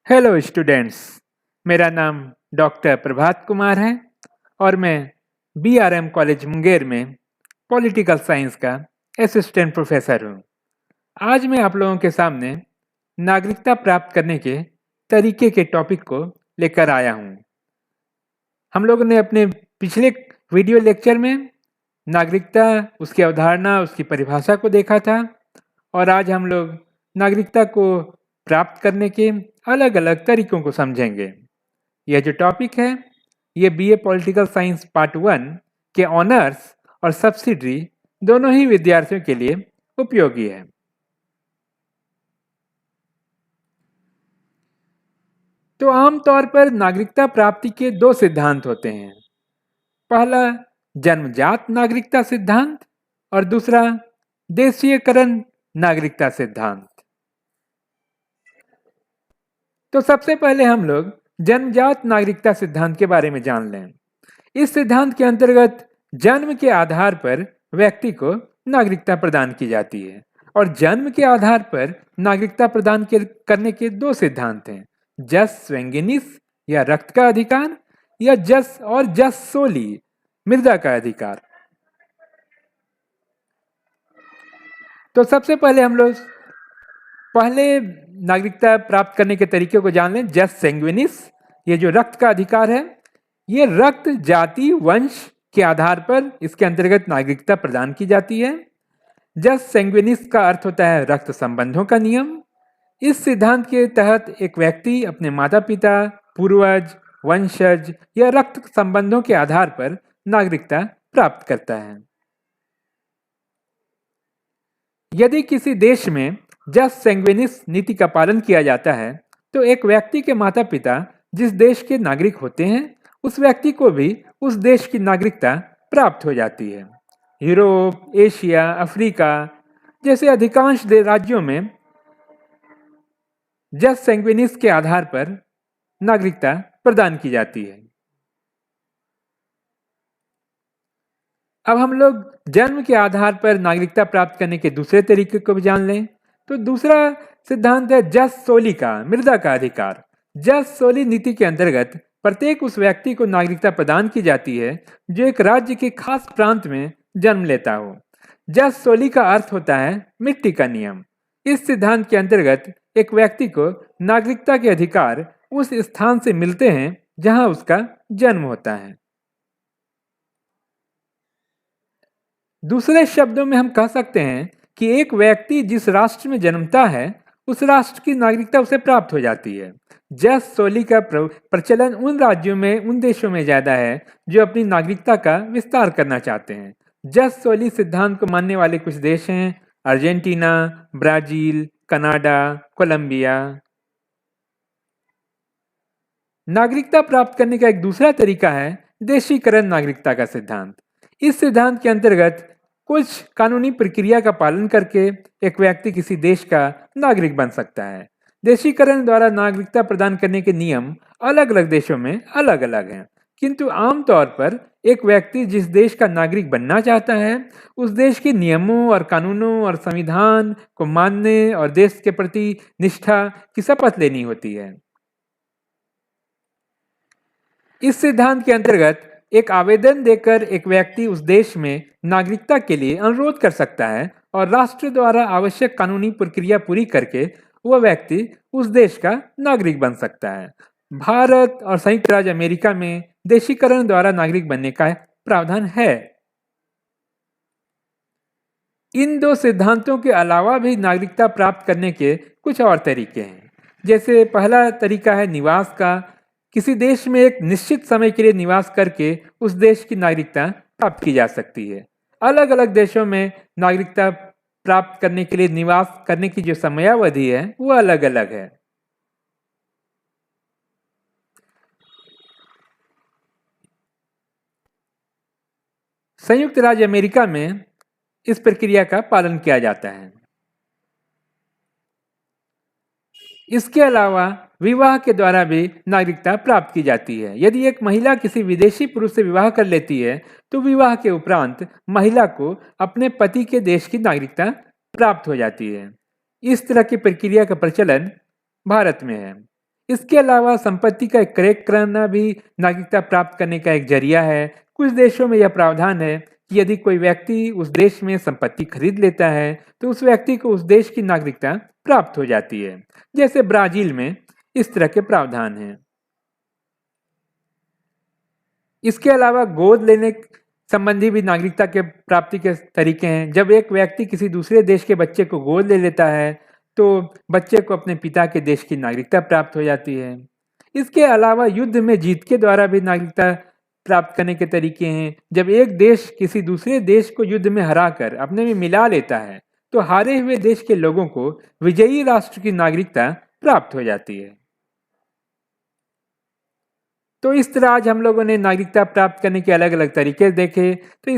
Hello students. मेरा नाम doctor Prabhat Kumar है और मैं बीआरएम कॉलेज मुंगेर में पॉलिटिकल साइंस का असिस्टेंट प्रोफेसर हूँ। आज मैं आप लोगों के सामने नागरिकता प्राप्त करने के तरीके के टॉपिक को लेकर आया हूँ। हम लोगों ने अपने पिछले वीडियो लेक्चर में नागरिकता, उसकी अवधारणा, उसकी परिभाषा को देखा था और आज हम लोग नागरिकता को प्राप्त करने के अलग अलग तरीकों को समझेंगे। यह जो टॉपिक है ये बीए पॉलिटिकल साइंस पार्ट 1 के ऑनर्स और सब्सिडरी दोनों ही विद्यार्थियों के लिए उपयोगी है। तो आमतौर पर नागरिकता प्राप्ति के दो सिद्धांत होते हैं। पहला जन्मजात नागरिकता सिद्धांत और दूसरा देशीयकरण नागरिकता सिद्धांत। तो सबसे पहले हम लोग जन्मजात नागरिकता सिद्धांत के बारे में जान लें। इस सिद्धांत के अंतर्गत जन्म के आधार पर व्यक्ति को नागरिकता प्रदान की जाती है और जन्म के आधार पर नागरिकता प्रदान करने के दो सिद्धांत हैं, जस स्वैंगिनिस या रक्त का अधिकार या जस और जस सोली मृदा का अधिकार। तो सबसे पहले हम लोग पहले नागरिकता प्राप्त करने के तरीके को जान लें। जस सैंग्विनिस, ये जो रक्त का अधिकार है, ये रक्त, जाति, वंश के आधार पर इसके अंतर्गत नागरिकता प्रदान की जाती है। जस सैंग्विनिस का अर्थ होता है रक्त संबंधों का नियम। इस सिद्धांत के तहत एक व्यक्ति अपने माता पिता, पूर्वज, वंशज या रक्त संबंधों के आधार पर नागरिकता प्राप्त करता है। यदि किसी देश में जस सैंग्विनिस नीति का पालन किया जाता है तो एक व्यक्ति के माता पिता जिस देश के नागरिक होते हैं उस व्यक्ति को भी उस देश की नागरिकता प्राप्त हो जाती है। यूरोप, एशिया, अफ्रीका जैसे अधिकांश राज्यों में जस सैंग्विनिस के आधार पर नागरिकता प्रदान की जाती है। अब हम लोग जन्म के आधार पर नागरिकता प्राप्त करने के दूसरे तरीके को भी जान लें। तो दूसरा सिद्धांत है जस सोली का, मृदा का अधिकार। जस सोली नीति के अंतर्गत प्रत्येक उस व्यक्ति को नागरिकता प्रदान की जाती है जो एक राज्य के खास प्रांत में जन्म लेता हो। जस सोली का अर्थ होता है मिट्टी का नियम। इस सिद्धांत के अंतर्गत एक व्यक्ति को नागरिकता के अधिकार उस स्थान से मिलते हैं जहां उसका जन्म होता है। दूसरे शब्दों में हम कह सकते हैं कि एक व्यक्ति जिस राष्ट्र में जन्मता है उस राष्ट्र की नागरिकता उसे प्राप्त हो जाती है। जस सोली का प्रचलन उन राज्यों में, उन देशों में ज्यादा है जो अपनी नागरिकता का विस्तार करना चाहते हैं। जस सोली सिद्धांत को मानने वाले कुछ देश हैं अर्जेंटीना, ब्राजील, कनाडा, कोलंबिया। नागरिकता प्राप्त करने का एक दूसरा तरीका है देशीकरण नागरिकता का सिद्धांत। इस सिद्धांत के अंतर्गत कुछ कानूनी प्रक्रिया का पालन करके एक व्यक्ति किसी देश का नागरिक बन सकता है। देशीकरण द्वारा नागरिकता प्रदान करने के नियम अलग अलग देशों में अलग अलग हैं, किंतु आमतौर पर एक व्यक्ति जिस देश का नागरिक बनना चाहता है उस देश के नियमों और कानूनों और संविधान को मानने और देश के प्रति निष्ठा की शपथ लेनी होती है। इस सिद्धांत के अंतर्गत एक आवेदन देकर एक व्यक्ति उस देश में नागरिकता के लिए अनुरोध कर सकता है और राष्ट्र द्वारा आवश्यक कानूनी प्रक्रिया पूरी करके वह व्यक्ति उस देश का नागरिक बन सकता है। भारत और संयुक्त राज्य अमेरिका में देशीकरण द्वारा नागरिक बनने का प्रावधान है। इन दो सिद्धांतों के अलावा भी नागरिकता प्राप्त करने के कुछ और तरीके हैं। जैसे पहला तरीका है निवास का। किसी देश में एक निश्चित समय के लिए निवास करके उस देश की नागरिकता प्राप्त की जा सकती है। अलग अलग देशों में नागरिकता प्राप्त करने के लिए निवास करने की जो समयावधि है वो अलग अलग है। संयुक्त राज्य अमेरिका में इस प्रक्रिया का पालन किया जाता है। इसके अलावा विवाह के द्वारा भी नागरिकता प्राप्त की जाती है। यदि एक महिला किसी विदेशी पुरुष से विवाह कर लेती है तो विवाह के उपरांत महिला को अपने पति के देश की नागरिकता प्राप्त हो जाती है। इस तरह की प्रक्रिया का प्रचलन भारत में है। इसके अलावा संपत्ति का क्रय करना भी नागरिकता प्राप्त करने का एक जरिया है। कुछ देशों में यह प्रावधान है कि यदि कोई व्यक्ति उस देश में संपत्ति खरीद लेता है तो उस व्यक्ति को उस देश की नागरिकता प्राप्त हो जाती है। जैसे ब्राजील में इस तरह के प्रावधान हैं। इसके अलावा गोद लेने संबंधी भी नागरिकता के प्राप्ति के तरीके हैं। जब एक व्यक्ति किसी दूसरे देश के बच्चे को गोद ले लेता है तो बच्चे को अपने पिता के देश की नागरिकता प्राप्त हो जाती है। इसके अलावा युद्ध में जीत के द्वारा भी नागरिकता प्राप्त करने के तरीके हैं। जब एक देश किसी दूसरे देश को युद्ध में हराकर अपने में मिला लेता है तो हारे हुए देश के लोगों को विजयी राष्ट्र की नागरिकता प्राप्त हो जाती है। तो इस तरह आज हम लोगों ने नागरिकता प्राप्त करने के अलग अलग तरीके देखे। तो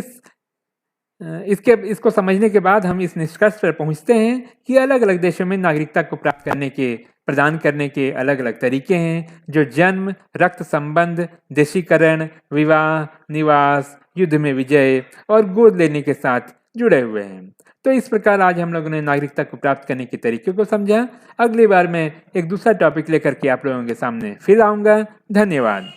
इसको समझने के बाद हम इस निष्कर्ष पर पहुंचते हैं कि अलग अलग देशों में नागरिकता को प्राप्त करने के प्रदान करने के अलग अलग तरीके हैं जो जन्म, रक्त संबंध, देशीकरण, विवाह, निवास, युद्ध में विजय और गोद लेने के साथ जुड़े हुए हैं। तो इस प्रकार आज हम लोगों ने नागरिकता को प्राप्त करने के तरीके को समझा। अगली बार मैं एक दूसरा टॉपिक लेकर के आप लोगों के सामने फिर आऊंगा। धन्यवाद।